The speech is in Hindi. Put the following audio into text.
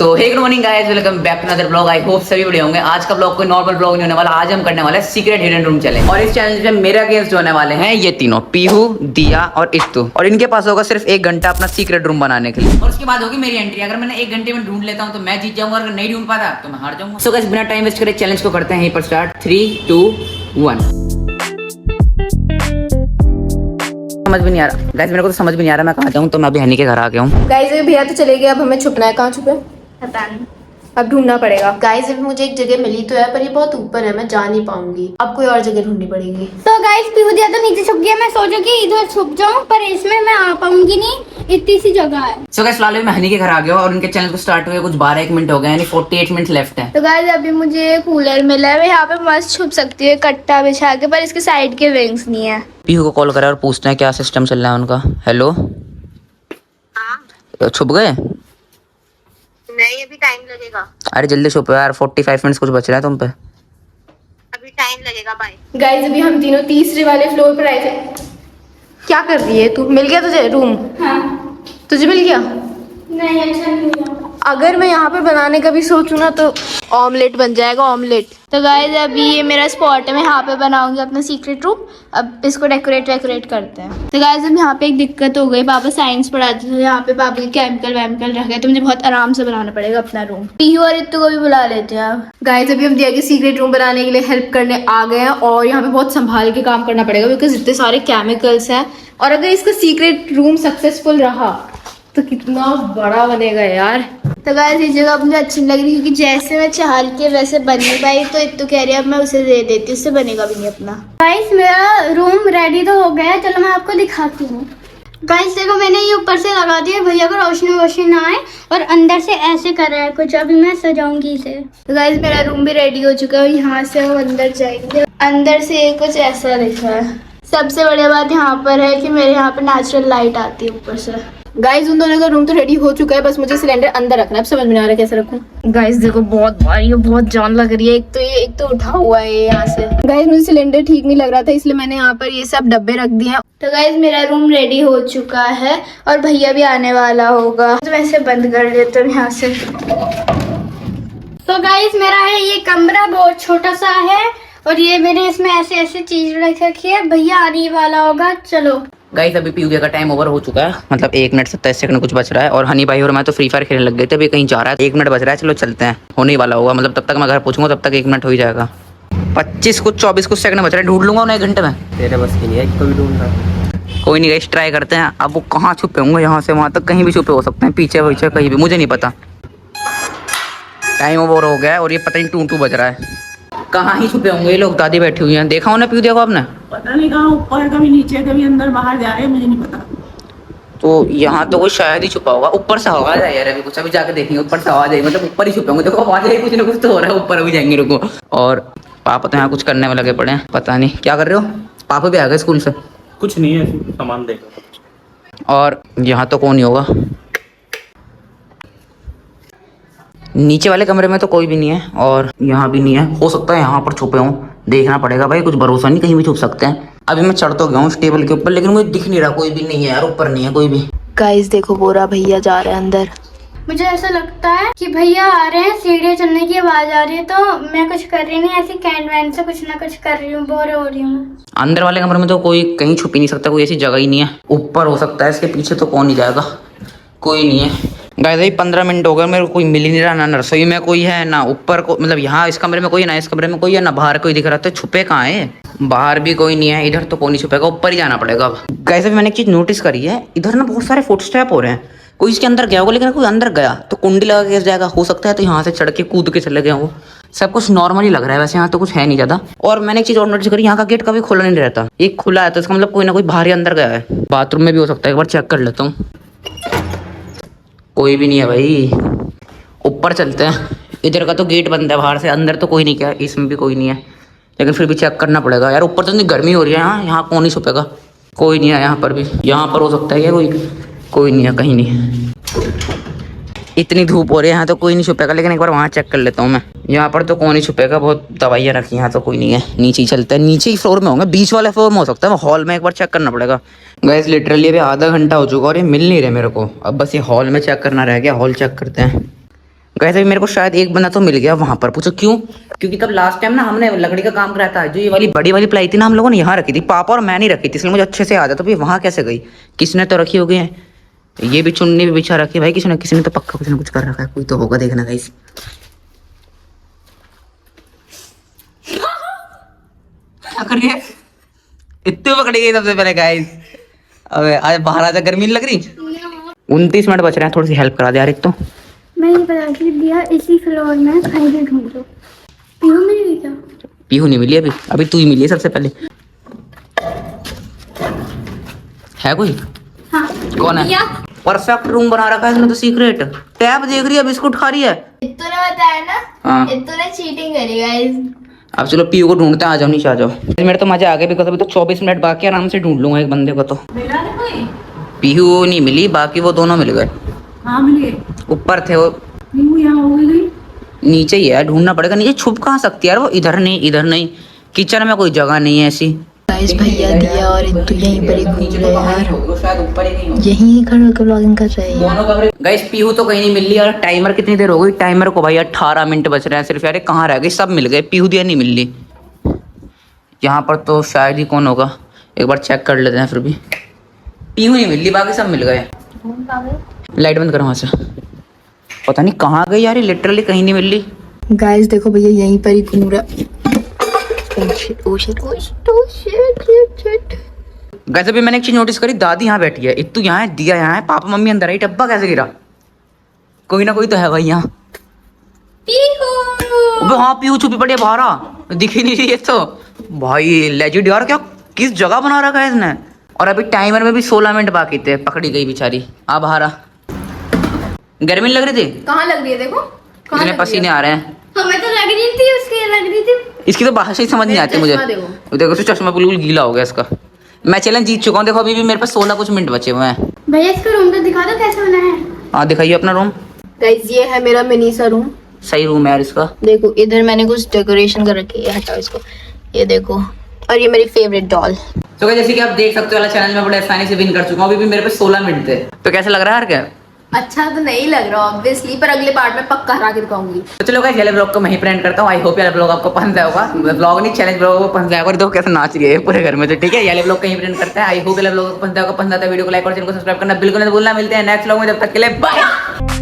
So hey good morning guys, welcome back to another blog. I hope सभी बढ़िया होंगे। आज का ब्लॉग कोई नॉर्मल ब्लॉग नहीं होने वाला। आज हम करने वाले हैं सीक्रेट हिडन रूम चैलेंज। और इस चैलेंज में मेरे अगेंस्ट होने वाले हैं ये तीनों, पीहू, दिया और इस्तु। और इनके पास होगा सिर्फ 1 घंटा अपना सीक्रेट रूम बनाने के लिए, और उसके बाद होगी मेरी एंट्री। अगर मैंने 1 घंटे में ढूंढ लेता हूँ तो मैं जीत जाऊंगा, अगर नहीं ढूंढ पाता तो मैं हार जाऊंगा। सो गाइस, बिना टाइम वेस्ट करे चैलेंज को करते हैं यहीं पर स्टार्ट। 3, 2, 1। समझ भी नहीं आ रहा गाइस, मेरे को तो समझ भी नहीं आ रहा मैं कहाँ जाऊँ। तो मैं अभी हनी के घर आ गया हूँ। गाइस भैया तो चले गए, अब हमें छुपना है। कहाँ छुपे पता नहीं, अब ढूंढना पड़ेगा। गाइस अभी मुझे एक जगह मिली तो है, पर ये बहुत ऊपर है, मैं जा नहीं पाऊंगी। अब कोई और जगह ढूंढनी पड़ेगी। तो गाइस पीहुदिया तो नीचे छुप गया। मैं सोचा कि इधर छुप जाऊं, पर इसमें मैं आ पाऊंगी नहीं, इतनी सी जगह है। सो गाइस, फिलहाल मैं हनी के घर आ गया हूँ और उनके चैनल को स्टार्ट हुए कुछ 12-1 मिनट हो गए, यानी 48 मिनट लेफ्ट है। तो गाइस अभी मुझे कूलर मिला है, मैं यहाँ पे मस्त छुप सकती हूँ कट्टा बिछा के, पर इसके साइड के विंग्स नहीं है। पीहू को कॉल करा और पूछते हैं क्या सिस्टम चल रहा है उनका। हेलो, छुप गए? नहीं, अभी टाइम लगेगा। अरे जल्दी छुपो यार, 45 मिनट्स कुछ बच रहा है तुम पे। अभी टाइम लगेगा, बाय। गाइस अभी हम तीनों तीसरे वाले फ्लोर पर आए थे। क्या कर रही है तू? मिल गया तुझे रूम? हाँ। तुझे मिल गया? नहीं, अच्छा नहीं हुआ। अगर मैं यहाँ पर बनाने का भी सोचूं ना तो ऑमलेट बन जाएगा, ऑमलेट। तो गाइस अभी ये मेरा स्पॉट है, मैं यहाँ पे बनाऊंगी अपना सीक्रेट रूम। अब इसको डेकोरेट करते हैं। तो गाइस अब यहाँ पे एक दिक्कत हो गई, पापा साइंस पढ़ाते थे, यहाँ पे पापा के केमिकल वेमिकल रख गए, तो मुझे बहुत आराम से बनाना पड़ेगा अपना रूम। पीहू और इत्तू को भी बुला लेते हैं अब। गाइस अभी हम दिया के सीक्रेट रूम बनाने के लिए हेल्प करने आ गए हैं, और यहाँ पे बहुत संभाल के काम करना पड़ेगा बिकॉज इतने सारे केमिकल्स हैं। और अगर इसका सीक्रेट रूम सक्सेसफुल रहा तो कितना बड़ा बनेगा यार। तो गाइस ये जगह मुझे अच्छी नहीं लग रही, क्योंकि जैसे मैं चाह रही थी वैसे बन नहीं पाई। तो इत्तू कह रही है अब मैं उसे दे देती, उससे बनेगा भी नहीं अपना। गाइस मेरा रूम रेडी तो हो गया है, चलो मैं आपको दिखाती हूँ। गाइस देखो, मैंने ये ऊपर से लगा दिया भैया को रोशनी ना आए, और अंदर से ऐसे कर रहा है कुछ। अभी मैं सजाऊंगी इसे। तो गाइस मेरा रूम भी रेडी हो चुका है, यहाँ से हम अंदर जाएंगे। अंदर से कुछ ऐसा दिख रहा है। सबसे बढ़िया बात यहाँ पर है कि मेरे यहाँ पर नेचुरल लाइट आती है ऊपर से। गाइस उन दोनों का रूम तो रेडी हो चुका है, बस मुझे सिलेंडर अंदर रखना है। अब समझ में आ रहा है कैसे रखूं। गाइस देखो, बहुत भारी है, बहुत जान लग रही है। एक तो उठा हुआ है यहाँ से। गाइस मुझे सिलेंडर ठीक नहीं लग रहा था, इसलिए मैंने यहाँ पर ये सब डब्बे रख दिए हैं। तो गाइस मेरा रूम रेडी हो चुका है, और भैया भी आने वाला होगा, तो मैं इसे बंद कर देता हूँ यहाँ से। तो गाइस मेरा है ये कमरा, बहुत छोटा सा है, और ये मैंने इसमें ऐसे ऐसे चीज रख रखी है। भैया आने वाला होगा, चलो। गाइस अभी पीहू का टाइम ओवर हो चुका है, मतलब 1 मिनट 27 सेकंड कुछ बच रहा है। और हनी भाई और मैं तो फ्री फायर खेलने लग गए थे, अभी कहीं जा रहा है। 1 मिनट बच रहा है, चलो चलते हैं। होने ही वाला होगा, मतलब तब तक मैं घर पहुंचूंगा, तब तक 1 मिनट हो ही जाएगा। 25 कुछ 24 कुछ सेकंड बच रहा है, ढूंढ लूंगा उन्हें 1 घंटे में। तेरे बस की नहीं है कोई ढूंढना। कोई नहीं गाइस, ट्राई करते हैं। अब वो कहाँ छुपे होंगे, यहाँ से वहाँ तक कहीं भी छुपे हो सकते हैं, पीछे पीछे कहीं भी, मुझे नहीं पता। टाइम ओवर हो गया है और ये पता नहीं 2 बज रहा है। कहाँ ही छुपे होंगे ये लोग। दादी बैठी हुई हैं, देखा उन्हें पीहू को आपने? पता नहीं कहाँ, ऊपर कभी नीचे कभी अंदर बाहर जा रहे हैं, मुझे नहीं पता। तो यहाँ तो कोई शायद ही छुपा होगा। ऊपर से आवाज आई यार, अभी कुछ अभी जाके देखेंगे। ऊपर से आवाज आई, मतलब ऊपर ही छुपे होंगे। देखो आवाज आई, कुछ ना कुछ तो हो रहा है ऊपर। अभी जाएंगे, रुको। और पापा तो यहाँ कुछ करने में लगे पड़े हैं, पता नहीं क्या कर रहे हो। पापा भी आ गए स्कूल से? कुछ नहीं है, सामान देखो। और यहाँ तो कौन ही होगा। नीचे वाले कमरे में तो कोई भी नहीं है, और यहाँ भी नहीं है। हो सकता है यहाँ पर छुपे हों, देखना पड़ेगा भाई, कुछ भरोसा नहीं, कहीं भी छुप सकते हैं। अभी मैं चढ़ तो गया हूँ इस टेबल के ऊपर, लेकिन मुझे दिख नहीं रहा, कोई भी नहीं है यार, ऊपर नहीं है कोई भी। गाइस देखो, बोरा भैया जा रहे हैं अंदर। मुझे ऐसा लगता है कि भैया आ रहे हैं, सीढ़ियाँ चलने की आवाज आ रही है, तो मैं कुछ कर रही नहीं, ऐसी कैन वैन से कुछ ना कुछ कर रही हूँ, बोर हो रही हूँ। अंदर वाले कमरे में तो कोई कहीं छुप ही नहीं सकता, कोई ऐसी जगह ही नहीं है। ऊपर हो सकता है, इसके पीछे तो कौन ही जाएगा, कोई नहीं है। गाइस भाई 15 मिनट हो गए, मेरे को कोई मिल ही नहीं रहा। ना रसोई में कोई है, ना ऊपर को, मतलब यहाँ इस कमरे में कोई है, ना इस कमरे में कोई है, ना बाहर कोई दिख रहा। तो छुपे कहाँ है? बाहर भी कोई नहीं है, इधर तो कोई नहीं छुपेगा, ऊपर ही जाना पड़ेगा अब। गाइस अभी मैंने एक चीज नोटिस करी है, इधर ना बहुत सारे फुटस्टेप हो रहे हैं। कोई इसके अंदर गया होगा, लेकिन कोई अंदर गया तो कुंडी लगा के जाएगा, हो सकता है। तो यहाँ से चढ़ के कूद के चले गए वो। सब कुछ नॉर्मल ही लग रहा है वैसे, यहाँ तो कुछ है नहीं ज्यादा। और मैंने एक चीज और नोटिस करी, यहाँ का गेट कभी खुला नहीं रहता, एक खुला है, तो इसका मतलब कोई ना कोई बाहर ही अंदर गया है। बाथरूम में भी हो सकता है, एक बार चेक कर लेता हूँ। कोई भी नहीं है भाई, ऊपर चलते हैं। इधर का तो गेट बंद है बाहर से, अंदर तो कोई नहीं गया, इसमें भी कोई नहीं है, लेकिन फिर भी चेक करना पड़ेगा यार। ऊपर तो इतनी गर्मी हो रही है, यहाँ कौन ही छुपेगा, कोई नहीं है यहाँ पर भी। यहाँ पर हो सकता है क्या कोई नहीं है, कहीं नहीं। इतनी धूप हो रही है, यहाँ तो कोई नहीं छुपेगा, लेकिन एक बार वहाँ चेक कर लेता हूँ मैं। यहाँ पर तो कौन ही छुपेगा, बहुत दवाइयाँ रखी, यहाँ तो कोई नहीं है। नीचे ही चलता है, नीचे ही फ्लोर में होंगे, बीच वाले फ्लोर में हो सकता है, हॉल में एक बार चेक करना पड़ेगा। गाइस लिटरली अभी आधा घंटा हो चुका और ये मिल नहीं रहे मेरे को। अब बस ये हॉल में चेक करना रह गया, हॉल चेक करते हैं। वैसे भी मेरे को शायद एक बंदा तो मिल गया वहां पर। पूछो क्यों? क्योंकि तब लास्ट टाइम ना हमने लकड़ी का काम कराया था, जो ये वाली बड़ी वाली प्लाई थी ना हम लोगों ने यहाँ रखी थी, पापा और मैं नहीं रखी थी, इसलिए मुझे अच्छे से याद है। तो भाई वहाँ कैसे गई? किसने तो रखी हो गई है। ये भी चुन्नी भी बिछा रखी है भाई, किसी ने तो पक्का कुछ ना कुछ कर रखा है। कोई तो होगा, देखना गाइस। क्या कर रही है? इतने पकड़ी गई सबसे पहले गाइस। अबे आज बाहर आजा, गर्मी नहीं लग रही? 29 मिनट बच रहे हैं, थोड़ी सी हेल्प करा दे यार एक तो। मैं ये बता रही थी दिया इसी फ्लोर में कहीं भी ढूंढ लो। पीहू मिल गई क्या? पीहू नहीं मिली अभी, अभी तू ही मिली है सबसे पहले। है कोई? हाँ। कौन है? परफेक्ट रूम बना रखा है इसने तो, सीक्रेट टैब देख रही है, बिस्कुट खा रही है। इत्तू ने बताया ना। हाँ। इत्तू ने चीटिंग करी गाइस। अब चलो पीहू को ढूंढते हैं, आ जाओ नीचे आ जाओ। मेरे तो मजा आ गया, बिकॉज अभी तो 24 मिनट बाकी, आराम से ढूंढ लूंगा एक बंदे को तो। मिला नहीं कोई? पीहू नहीं मिली, बाकी वो दोनों मिल गए। हाँ मिल गए। ऊपर थे वो, पीहू यहाँ हो गई। नीचे ही है, ढूंढना पड़ेगा। नीचे छुप कहाँ सकती है यार वो? इधर नहीं, इधर नहीं, किचन में कोई जगह नहीं है ऐसी। गाइस भैया दिया और इत्तू यहीं पर ही घूम रहे यार, शायद ऊपर ही नहीं। यहीं खड़े होकर व्लॉगिंग कर रहे हैं। गाइस पीहू तो कहीं नहीं मिल रही यार। टाइमर कितनी देर हो गई? टाइमर को भाई 18 मिनट बच रहे हैं सिर्फ यार। कहाँ रह गए? सब मिल गए, पीहू दिया नहीं मिल रही। यहाँ पर तो शायद ही कौन होगा, एक बार चेक कर लेते हैं फिर भी। पीहू नहीं मिल रही, बाकी सब मिल गए। लाइट बंद करो वहाँ से। पता नहीं कहाँ गई यार, लिटरली कहीं नहीं मिल रही। गाइस देखो भैया यहीं पर ही घूम रहा। गाइस अभी मैंने एक चीज नोटिस करी, दादी यहाँ बैठी है, इत्तू यहाँ है, दिया यहाँ है, पापा मम्मी अंदर है। डब्बा कैसे गिरा? कोई ना कोई तो है भाई यहाँ। अबे हाँ पीहू छुपी पड़ी है बाहर, दिख ही नहीं रही है तो। भाई लेजिट यार, क्या किस जगह बना रखा है इसने। और अभी टाइमर में भी 16 मिनट बाकी थे, पकड़ी गई बेचारी। आ बाहर आ। गर्मी नहीं लग रही थी? कहाँ लग रही है देखो, इतने पसीने आ रहे हैं। हमें तो लग रही थी, उसके लग रही थी। इसकी तो भाषा ही समझ नहीं आती मुझे। देखो उसका चश्मा बिल्कुल गीला हो गया इसका। मैं चैलेंज जीत चुका हूँ। देखो अभी भी मेरे पास 16 कुछ मिनट बचे हुए हैं। भैया इसका रूम तो दिखा दो कैसे बना है। हाँ दिखाइए अपना रूम। गाइस ये है मेरा मिनी सा रूम। सही रूम है यार इसका। देखो इधर मैंने कुछ डेकोरेशन कर रखी है, हटाओ इसको। ये देखो, और ये मेरी फेवरेट डॉल। तो गाइस जैसे कि आप देख सकते हो, वाला चैनल में बड़े आसानी से विन कर चुका हूँ। अभी भी मेरे पास 16 मिनट थे। तो कैसा लग रहा है यार? क्या अच्छा तो नहीं लग रहा ऑब्वियसली, पर अगले पार्ट में पक्का हरा के दिखाऊंगी। तो चलो गाइस ये ब्लॉग को मैं ही प्लान करता हूँ। आई होप ये ब्लॉग आपको पसंद आया होगा। ब्लॉग नहीं, चैलेंज ब्लॉग को पसंद आएगा। और देखो कैसे नाच रही है पूरे घर में। तो ठीक है, ये ब्लॉग कहीं प्लान करते हैं। आई होप ये ब्लॉग को पसंद आएगा। पसंद आता है वीडियो को लाइक और चैनल को सब्सक्राइब करना बिल्कुल नहीं भूलना। मिलते हैं नेक्स्ट ब्लॉग में, जब तक के लिए बाय।